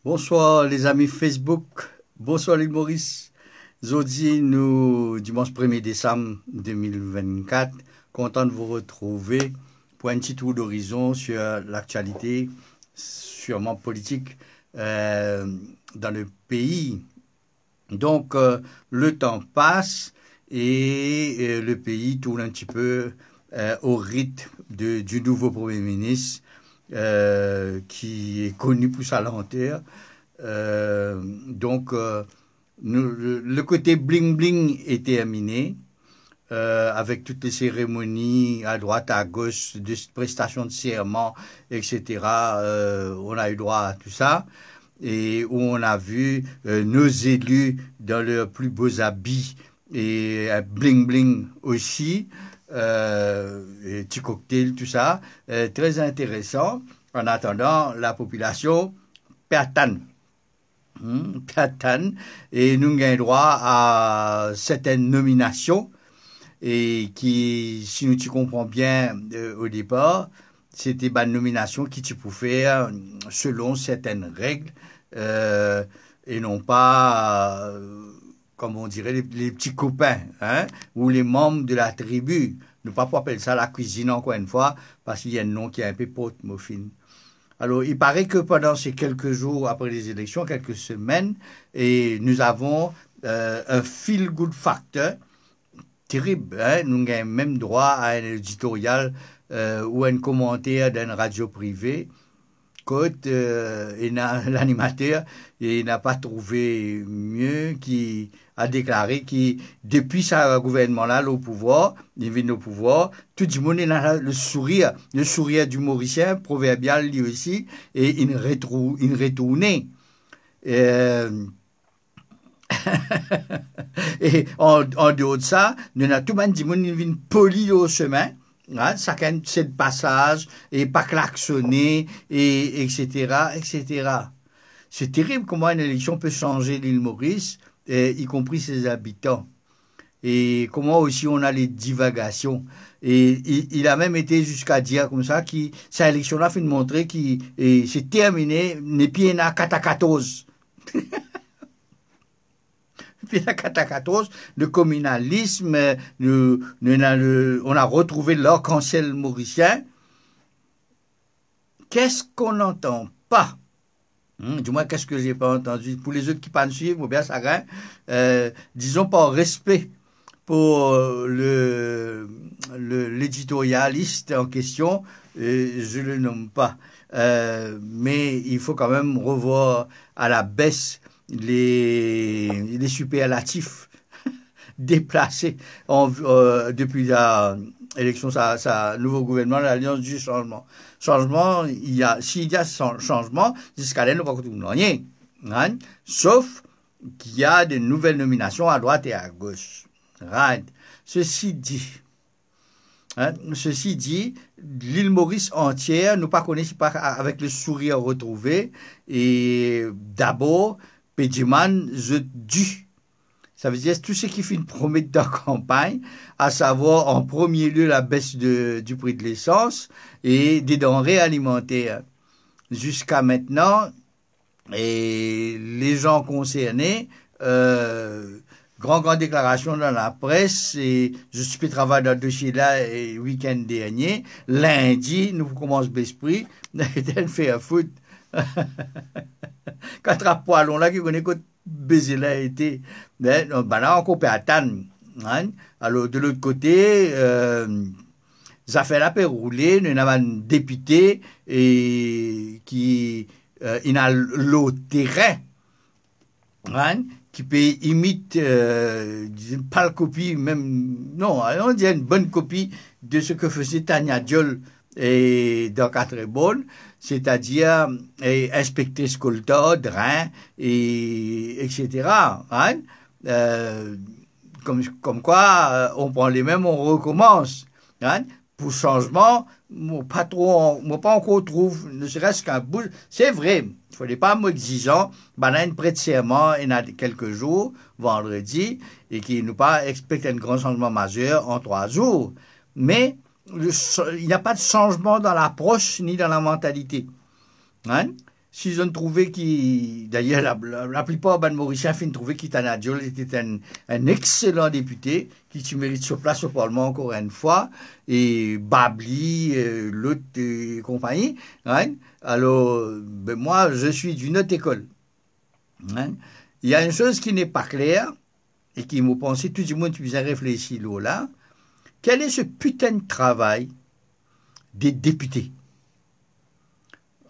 Bonsoir les amis Facebook, bonsoir l'île Maurice. Aujourd'hui, nous, dimanche 1er décembre 2024, content de vous retrouver pour un petit tour d'horizon sur l'actualité, sûrement politique, dans le pays. Donc, le temps passe et le pays tourne un petit peu au rythme du nouveau Premier ministre qui est connu pour sa lenteur. Donc, le côté bling-bling est terminé. Avec toutes les cérémonies à droite, à gauche, de prestations de serment, etc. On a eu droit à tout ça. Et où on a vu nos élus dans leurs plus beaux habits et bling-bling aussi. Petit cocktail, tout ça. Très intéressant. En attendant, la population platane. Platane. Et nous avons droit à certaines nominations. Et qui, si nous tu comprends bien au départ, c'était une nomination qui tu pouvais faire selon certaines règles et non pas, comme on dirait, les petits copains hein, ou les membres de la tribu. Ne pas appeler ça la cuisine encore une fois parce qu'il y a un nom qui est un peu pote-muffin. Alors, il paraît que pendant ces quelques jours après les élections, quelques semaines, et nous avons un feel-good factor terrible. Hein? Nous avons même droit à un éditorial ou un commentaire d'une radio privée. L'animateur n'a pas trouvé mieux qui a déclaré que depuis ce gouvernement-là, au pouvoir, il vient au pouvoir, tout le monde a le sourire du Mauricien, proverbial lui aussi, et il retourne. Et en dehors de ça, nous avons tout le monde qui vient poli au chemin. Hein, chacun c'est le passage et pas klaxonner et etc. C'est terrible comment une élection peut changer l'île Maurice, y compris ses habitants. Et comment aussi on a les divagations. Et il a même été jusqu'à dire comme ça que cette élection-là fait montrer que c'est terminé, n'est plus à 14. Puis la 14, le communalisme, on a retrouvé l'arc-en-ciel mauricien. Qu'est-ce qu'on n'entend pas? Du moins, qu'est-ce que j'ai pas entendu? Pour les autres qui ne suivent, ou bien ça gagne, disons par respect pour l'éditorialiste en question, je le nomme pas. Mais il faut quand même revoir à la baisse les superlatifs déplacés depuis l'élection, sa nouveau gouvernement, l'Alliance du changement. S'il y a changement, jusqu'à là, nous ne pouvons rien. Hein? Sauf qu'il y a de nouvelles nominations à droite et à gauche. Right. Ceci dit, l'île Maurice entière, nous ne connaissons pas avec le sourire retrouvé. Et d'abord, Pédiman, je dû. Ça veut dire tout ce qui fait une promesse de campagne, à savoir en premier lieu la baisse du prix de l'essence et des denrées alimentaires. Jusqu'à maintenant, et les gens concernés, grande déclaration dans la presse, et je suis travaillé dans le dossier là le week-end dernier. Lundi, nous commençons l'esprit, d'être fait à foot. Quatre à poilons là qui connaît que baiser là été là encore peut attendre hein? Alors de l'autre côté ça fait la paix rouler nous avons un député et qui il a le terrain hein? Qui peut imiter pas la copie même non on dit une bonne copie de ce que faisait Tania Diol et dans Quatre-Bonnes, c'est-à-dire inspecter Scolta, Drain, etc. Hein? Comme quoi, on prend les mêmes, on recommence. Hein? Pour changement, moi pas encore trouve, ne serait-ce qu'un bout. C'est vrai, il ne fallait pas m'exigeant. Ben là, une prête serment, il y a quelques jours, vendredi, et qui nous pas expecte un grand changement majeur en 3 jours. Mais il n'y a pas de changement dans l'approche ni dans la mentalité. Hein? s'ils ont trouvé qui, d'ailleurs, la plupart des Mauriciens finissent trouvé qu'Itana Diol était un excellent député, qui mérite sa place au Parlement encore une fois, et Babli, l'autre et compagnie. Hein? Alors, ben moi, je suis d'une autre école. Hein? Il y a une chose qui n'est pas claire, et qui m'a pensé, tout le monde qui a réfléchi là, quel est ce putain de travail des députés?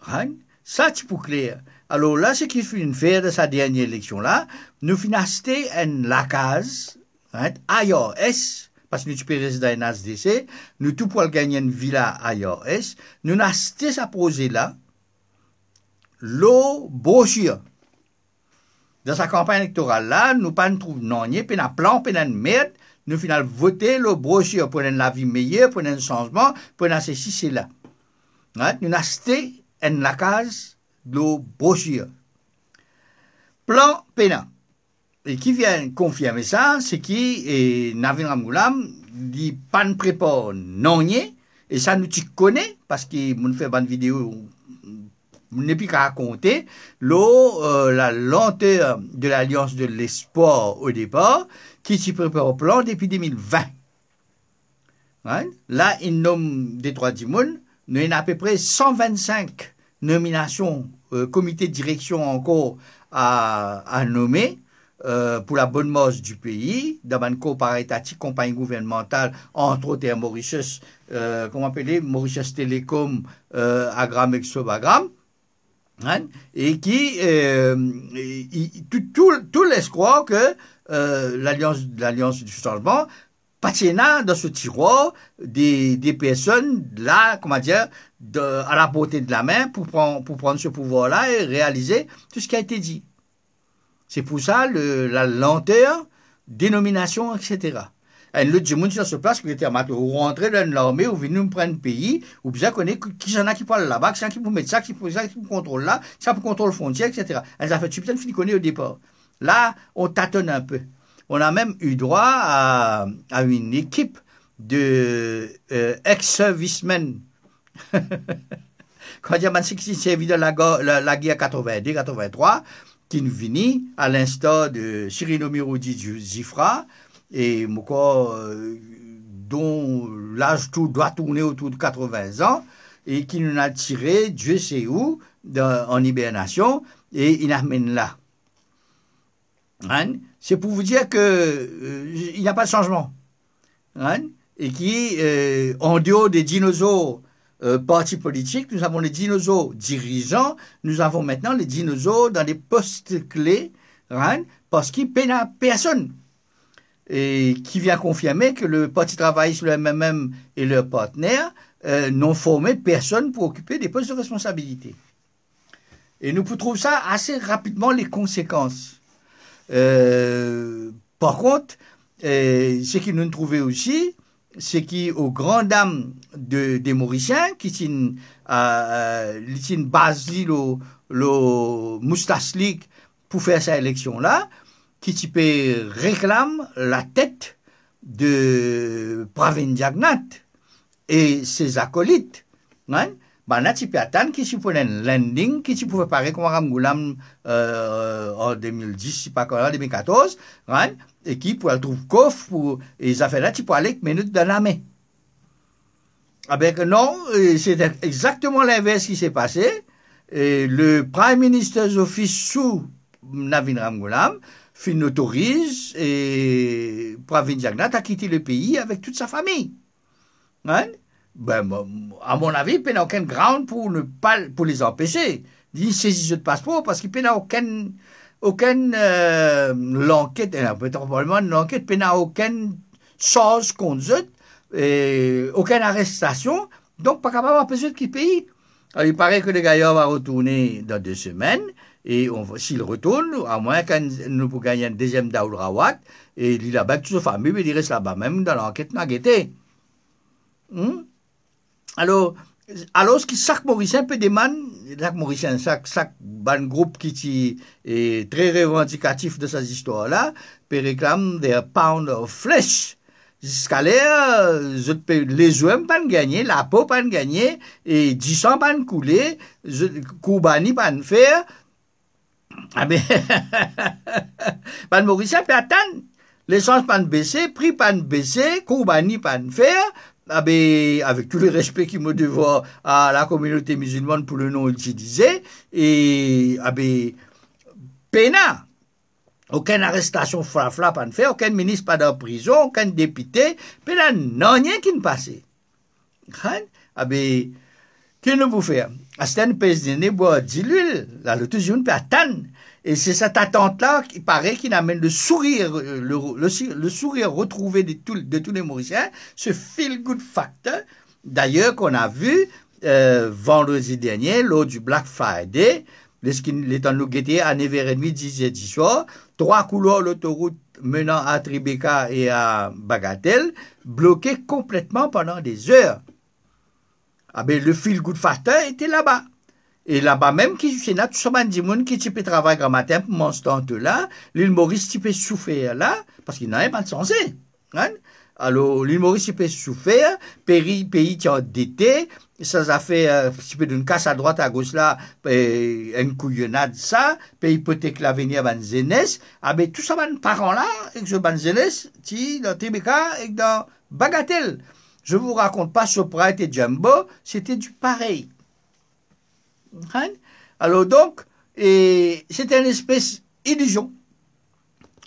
Hein? Ça, c'est pour clair. Alors là, ce qu'il faut faire de sa dernière élection-là, nous finissons acheter la case, hein, IRS, parce que nous sommes résidents dans SDC, nous tout pour gagner une villa IRS, nous avons acheté sa posée-là, l'eau brochure. Dans sa campagne électorale là, nous pas nous trouvons non, puis un plan, puis une merde, nous finissons voter le brochure pour la vie meilleure, pour un changement, pour un ceci, c'est là. Hein? Nous avons acheté la case de brochure. Plan pénal. Et qui vient confirmer ça, c'est qui, Navin Ramgoulam, dit pas de prépare non, et ça nous connaît, parce qu'il nous fait une vidéo, nous n'est plus qu'à raconter, la lenteur de l'Alliance de l'Espoir au départ, qui s'y prépare au plan depuis 2020. Hein? Là, il nomme des trois Dimounes, nous avons à peu près 125 nominations, comité de direction encore à nommer pour la bonne marche du pays, dans une coopérative, compagnie gouvernementale, entre autres Mauritius, comment appeler, Mauritius Telecom, Agram, Exobagram, hein, et qui, tout laisse croire que l'Alliance du changement, Patiena dans ce tiroir des personnes là, comment dire, à la portée de la main pour prendre ce pouvoir-là et réaliser tout ce qui a été dit. C'est pour ça la lenteur, dénomination, etc. Et l'autre monde sur ce place qui était amateur, ou rentrer dans l'armée, ou venir nous prendre un pays, ou bien connaître qui s'en a qui parle là-bas, qui s'en a qui pour mettre ça, qui pour contrôle là, ça pour contrôle frontière, etc. Et ça fait tu peut-être fini connaître au départ. Là, on tâtonne un peu. On a même eu droit à une équipe de ex-servicemen. Quand il y a qui servi dans la guerre 82-83, qui nous venait à l'instar de Cyril Omirodi du Zifra, et dont l'âge tout doit tourner autour de 80 ans, et qui nous a tiré, Dieu sait où, en hibernation, et il amène là. Hein? C'est pour vous dire que il n'y a pas de changement. Hein? Et qui, en dehors des dinosaures partis politiques, nous avons les dinosaures dirigeants, nous avons maintenant les dinosaures dans les postes clés, hein? Parce qu'ils peinent à personne. Et qui vient confirmer que le Parti travailliste, le MMM et leurs partenaires n'ont formé personne pour occuper des postes de responsabilité. Et nous trouvons ça assez rapidement les conséquences. Par contre, ce qui nous trouvait aussi, c'est qu'aux grandes dames des Mauriciens, qui sont basés le Moustaslik pour faire cette élection-là, qui réclame la tête de Pravin Jagnat et ses acolytes. Hein? Là, tu peux attendre qu'il se prenne un landing, qu'il se peut préparer comme Ramgoulam en 2010, si pas en 2014, hein, et qui pourra trouver coffre pour les affaires-là, tu peux aller minutes dans la main. Avec non, c'est exactement l'inverse qui s'est passé. Et le Prime Minister's Office sous Navin Ramgoulam autorise et Pravin Jagnat a quitté le pays avec toute sa famille. Hein? Ben, à mon avis, il n'y a aucun ground pour les empêcher. Ils saisissent le passeport parce qu'il n'y a aucune l'enquête, probablement l'enquête, il n'y a aucune chose contre eux, aucune arrestation, donc pas capable d'empêcher de pays. Alors, il paraît que le gars va retourner dans 2 semaines, et s'il retourne, à moins qu'on nous pour gagner un deuxième Daoud Rawat, et il a battu sa famille, mais il reste là-bas, même dans l'enquête n'a guetté. Alors, chaque Mauricien peut demander, chaque Mauricien, chaque groupe qui est très revendicatif de ces histoires-là, peut réclamer des pounds of flesh, jusqu'à là, les OM pas gagné, la peau pas gagné, et 10 ans pas coulé, Koubani pas faire, ah ben, pas Mauricien peut attendre, l'essence pas baisser, prix pas baisser, Koubani pas faire, ah ben, avec tout le respect qu'il me doit à la communauté musulmane pour le nom utilisé, et, ah ben, pena. Aucune arrestation flafla pas de fait, aucun ministre pas en prison, aucun député, pena non rien qui ne passait. Ah ben, que nous vous faire? À ce président, boit de l'huile, là, le toujours peut attendre. Et c'est cette attente-là qui paraît qu'il amène le sourire, le sourire retrouvé de tous les Mauriciens, ce feel-good factor, d'ailleurs, qu'on a vu vendredi dernier, lors du Black Friday, les temps nous guettés à 9h30, 10h du soir, 3 couloirs l'autoroute menant à Tribeca et à Bagatelle, bloqués complètement pendant des heures. Ah ben, le feel-good factor était là-bas. Et là-bas même, qui c'est là, tout ça, du monde qui peut travailler grand matin pour mon stand-là, l'île Maurice qui peut souffrir là, parce qu'il n'avait pas de sensé. Hein? Alors, l'île Maurice qui peut souffrir, pays qui est endetté, ça a fait un petit peu d'une casse à droite, à gauche là, une couillonnade ça, puis hypothèque l'avenir de jeunesse, ah ben tout ça, les parents là, et que ce jeunesse, qui dans Tribeca et dans Bagatelle. Je vous raconte pas Soprite et Jumbo, c'était du pareil. Hein? Alors donc, c'était une espèce d'illusion.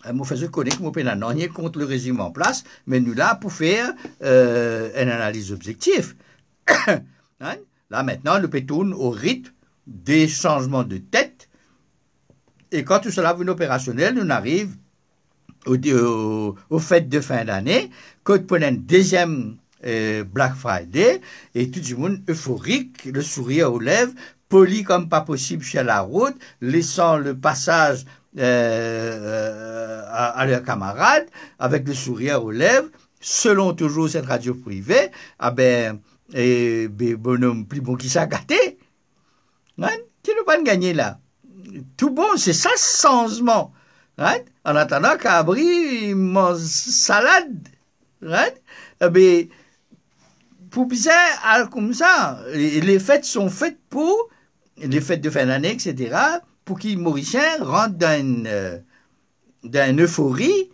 Je faisais connaître que mon père n'a rien contre le régime en place, mais nous là pour faire une analyse objective. Hein? Là maintenant, le pétourne au rythme des changements de tête. Et quand tout cela vient opérationnel, on arrive aux fêtes de fin d'année, quand on prend un deuxième Black Friday, et tout le monde euphorique, le sourire aux lèvres, poli comme pas possible sur la route, laissant le passage à leurs camarades, avec le sourire aux lèvres, selon toujours cette radio privée, ah ben, bonhomme plus bon qui s'est gâté, hein? Qui ne pas gagner là. Tout bon, c'est ça ce changement. Hein? En attendant qu'Abri mange salade, hein? Eh ben, pour bizarre, comme ça, les fêtes sont faites pour les fêtes de fin d'année, etc., pour qu'ils Mauriciens rentrent dans une euphorie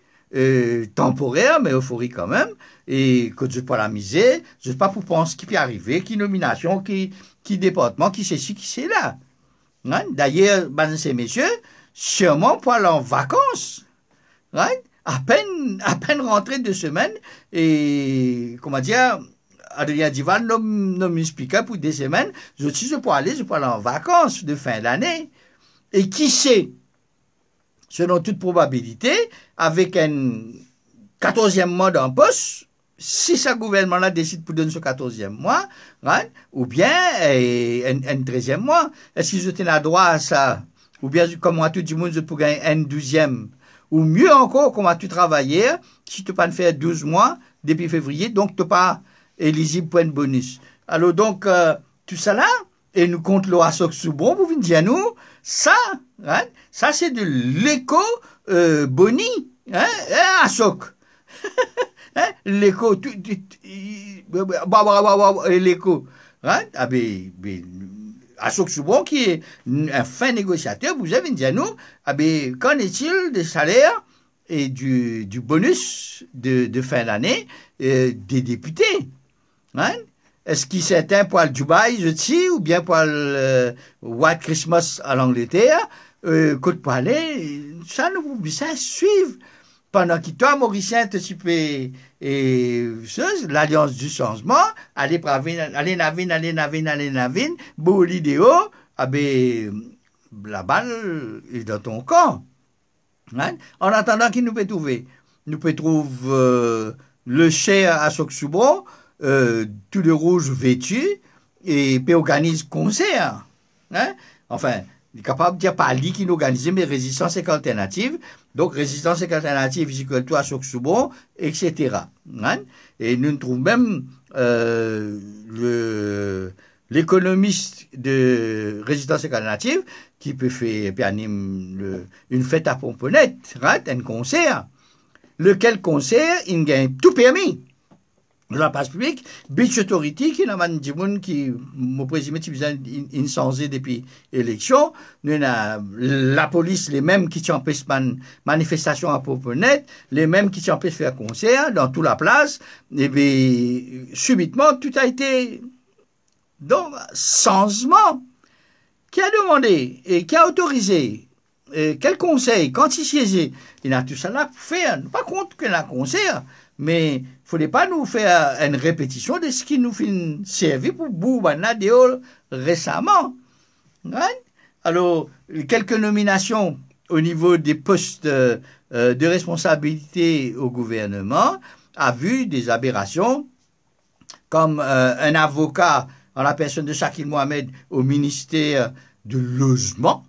temporaire, mais euphorie quand même, et que je ne pas la miser, je ne sais pas pour penser ce qui peut arriver, qui nomination, qui département, qui c'est ci, qui c'est là. Hein? D'ailleurs, mesdames et messieurs, sûrement pour aller en vacances, hein? à peine rentré 2 semaines, et comment dire, Adrien Divan nous m'expliquait pour 2 semaines, je peux aller en vacances de fin d'année. Et qui sait, selon toute probabilité, avec un 14e mois en poste, si ce gouvernement-là décide pour donner ce 14e mois, hein, ou bien un 13e mois, est-ce qu'ils ont droit à ça? Ou bien, comme tout le monde, pour gagner un 12e, ou mieux encore, comment tu travailles, si tu peux pas faire 12 mois depuis février, donc tu n'es pas éligible pour un bonus. Alors donc, tout ça là, et nous compte l'eau à soc sous bon, vous venez dire à nous, ça, hein, ça c'est de l'éco-boni, hein, à soc. Hein, l'éco, l'éco, hein, ah ben, à soc sous bon qui est un fin négociateur, vous avez dit à nous, ah ben, qu'en est-il des salaires et du bonus de fin d'année des députés? Hein? Est-ce qu'il s'éteint pour le Dubaï, je dis, ou bien pour le White Christmas à l'Angleterre, côte pour aller, ça nous ça suivre. Pendant que toi, Mauricien, te supé l'Alliance du changement, allez navine, beau l'idéo, ah ben, la balle est dans ton camp. Hein? En attendant, qui nous peut trouver? Nous peut trouver le cher à Soc-Soubron, tout de rouge vêtu, et puis organise concert. Hein? Enfin, il est capable de dire pas lui qui nous organise, mais résistance et alternative. Donc, résistance et alternative, ici toi, Soc-Soubron, etc. Hein? Et nous trouvons même l'économiste de résistance et alternative qui peut faire, puis anime une fête à Pomponette, right? Un concert. lequel concert, il gagne tout permis. La place publique, Beach Authority, qui n'a pas de monde qui, mon président, qui besoin une changé depuis l'élection. Nous avons la police, les mêmes qui empêchent manifestation à propos net, les mêmes qui empêchent faire concert dans toute la place. Et bien, subitement, tout a été, donc, changement. Qui a demandé et qui a autorisé, quel conseil, quand il siégeait, il a tout ça là pour faire, pas contre qu'il a un concert, mais il ne faudrait pas nous faire une répétition de ce qui nous fait servir pour Boubana Déol récemment. Hein? Alors, quelques nominations au niveau des postes de responsabilité au gouvernement a vu des aberrations, comme un avocat en la personne de Shakil Mohamed au ministère de Logement.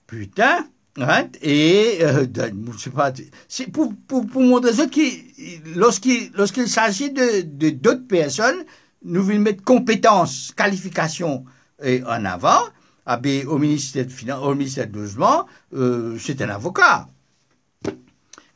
Putain, hein, et je sais pas, c'est pour montrer ça lorsqu'il s'agit de d'autres personnes, nous voulons mettre compétences, qualifications en avant. Au ministère de Finances, au ministère de Logement, c'est un avocat.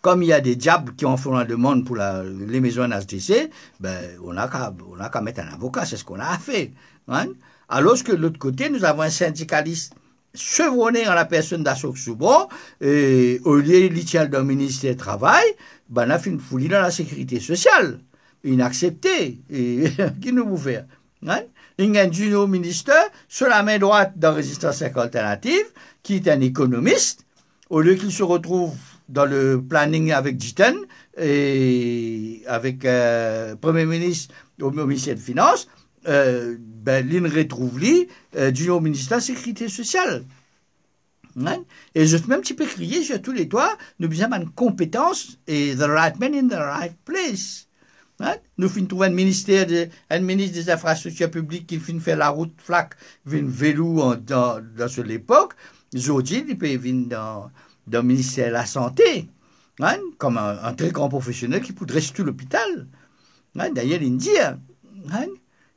Comme il y a des diables qui en font la demande pour les maisons HDC, ben, on n'a qu'à mettre un avocat, c'est ce qu'on a fait. Hein? Alors que de l'autre côté, nous avons un syndicaliste chevronné en la personne d'Ashok Soubro, et au lieu de dans le ministère du Travail, ben, on a fait une folie dans la sécurité sociale. Inaccepté. Et qui nous vous fait? Hein? Il y a un junior ministre sur la main droite dans Résistance Alternative, qui est un économiste, au lieu qu'il se retrouve dans le planning avec Jiten et avec Premier ministre au ministère des Finances, ben, il retrouve lui du ministère de la Sécurité sociale. Hein? Et je même un petit peu crier sur tous les toits, nous avons une compétence et the right man in the right place. Hein? Nous finissons trouver un ministre des infrastructures publiques qui finit faire la route flac, vient vélo dans l'époque. Aujourd'hui, il peut venir dans le ministère de la Santé, hein, comme un très grand professionnel qui pourrait tout l'hôpital. Hein, d'ailleurs, il dit, hein,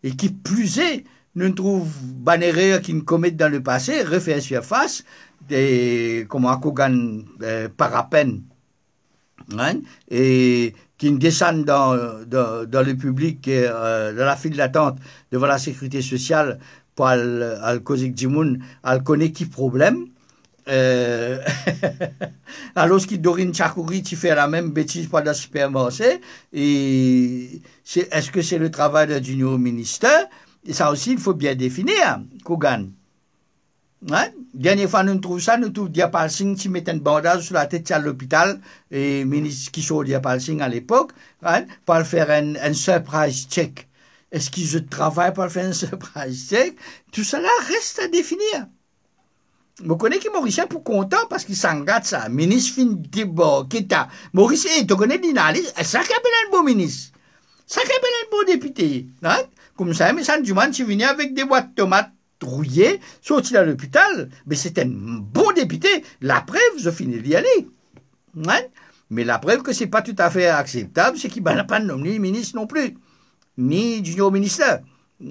et qui plus est, nous trouvons Banéré qui nous commettent dans le passé, refaire surface, comme un Kogan parapène, hein, et qui descendent dans le public, dans la file d'attente devant la sécurité sociale pour aller causer du monde, à connaître qui problème. Alors qu'il Dorine Chakouri tu fais la même bêtise pendant le supermarché, et est-ce que c'est le travail d'un junior ministre? Et ça aussi il faut bien définir, Kogan. Hein? Dernière fois nous trouvons ça, nous trouvons Diapalsing qui met un bandage sur la tête à l'hôpital, et ministre qui sont Diapalsing à l'époque, hein, pour faire un surprise check. Est-ce qu'ils travaillent pour faire un surprise check? Tout cela reste à définir. Je connais que Maurice est pour content parce qu'il s'engage ça. Ministre fin débat, Kita. Maurice, tu connais Dinali, ça qui appelle un beau ministre. Ça qui appelle un beau député. Hein? Comme ça, mais ça, du monde, tu venais avec des boîtes de tomates rouillées, sorti à l'hôpital. Mais c'est un bon député. La preuve, je finis d'y aller. Hein? Mais la preuve que c'est pas tout à fait acceptable, c'est qu'il n'a pas nommé ministre non plus. Ni junior ministre.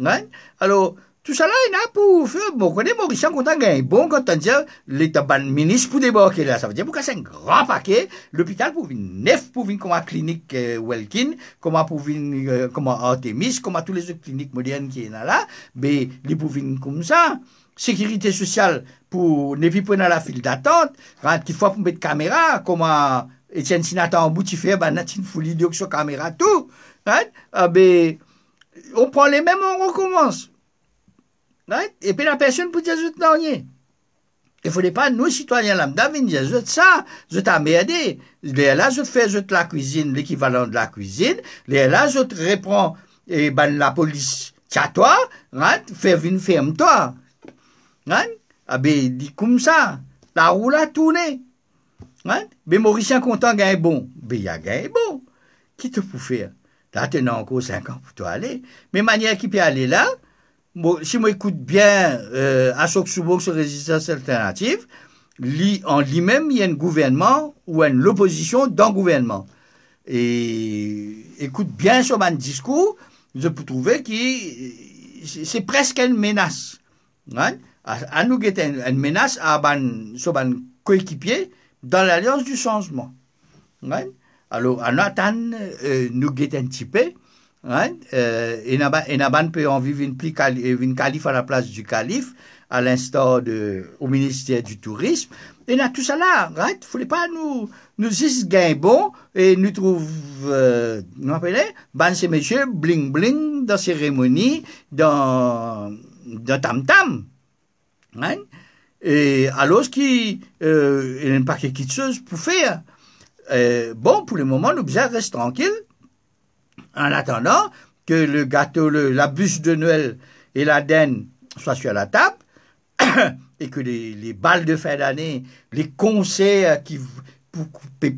Hein? Alors, tout ça là, il a pour faire, bon, on connaît Maurice, quand on gagne bon, quand on dit, l'État ministre pour débarquer là, ça veut dire, pour casser un grand paquet, l'hôpital pour venir neuf, pour venir comme la clinique Welkin, comme pour venir, comme Artemis, comme tous les autres cliniques modernes qui sont là, mais, ils pour venir comme ça. Sécurité sociale pour ne plus prendre la file d'attente, quand il faut pour mettre caméra, comme Etienne Sinata en bout, tu fais, ben, une folie de sur caméra, tout, hein, ben, on prend les mêmes, on recommence. Right? Et puis la personne peut dire, je t'en rien. Il ne faudrait pas, nous, citoyens lambda, venir dire, je ça, je t'ai merdé. Là, je fais, je la cuisine, l'équivalent de la cuisine. Là, je te réponds, et ben, la police, tiens toi, right? Fais une ferme-toi. Right? Ah ben, dit comme ça, la roue a tourné. Right? Mais Mauricien content, gagne bon. Ben, il a gagné bon. Qui te peut faire? Là, tu as encore 5 ans pour toi aller. Mais manière qui peut aller là, si moi écoute bien Ashok Soubro sur Résistance Alternative, en lui-même, il y a un gouvernement ou une opposition dans le gouvernement. Et écoute bien sur mon discours, je peux trouver que c'est presque une menace. Hein? À nous, une menace à son coéquipier dans l'Alliance du changement. Right? Alors, on attend, nous guetter un petit peu. Right? Et Naban peut en vivre une calife à la place du calife, à l'instar au ministère du Tourisme. Et là, tout ça là, right? Il ne faut pas nous juste gagner bon et nous trouver, nous appelons, ban ces messieurs, bling bling, dans cérémonie, dans tam-tam. Right? Et alors, il y a un paquet de choses pour faire. Bon, pour le moment, nous restons tranquilles, en attendant que le gâteau, la bûche de Noël et la dinde soient sur la table, et que les balles de fin d'année, les concerts qui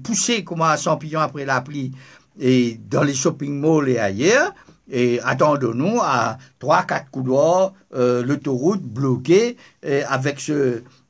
pousser comme un champignon après la pluie, et dans les shopping malls et ailleurs, et attendons-nous à 3-4 couloirs, l'autoroute bloquée, avec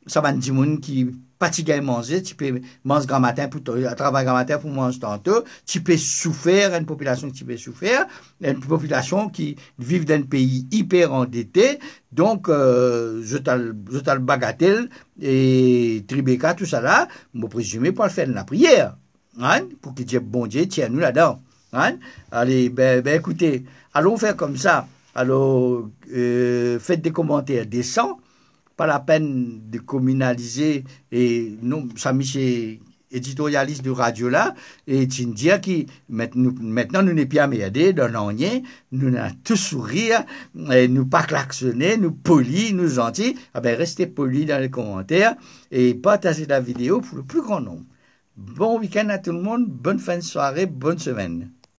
ça va dire qui fatigué à manger, tu peux manger grand matin pour travailler grand matin pour manger tantôt, tu peux souffrir, une population qui peut souffrir, une population qui vit dans un pays hyper endetté, donc je t'ai bagatelle et Tribeca, tout ça là, me présumer pour le faire la prière, hein, pour que Dieu, bon Dieu, tienne nous là-dedans. Hein? Allez, ben écoutez, allons faire comme ça. Alors, faites des commentaires décents, pas la peine de communaliser, et nous, Samy, c'est éditorialiste de radio là, et tu me dis que maintenant nous n'est plus à merder, dans l'année, nous n'avons tout sourire, et nous pas klaxonner, nous polis, nous gentils, ah ben restez polis dans les commentaires, et partagez la vidéo pour le plus grand nombre. Bon week-end à tout le monde, bonne fin de soirée, bonne semaine.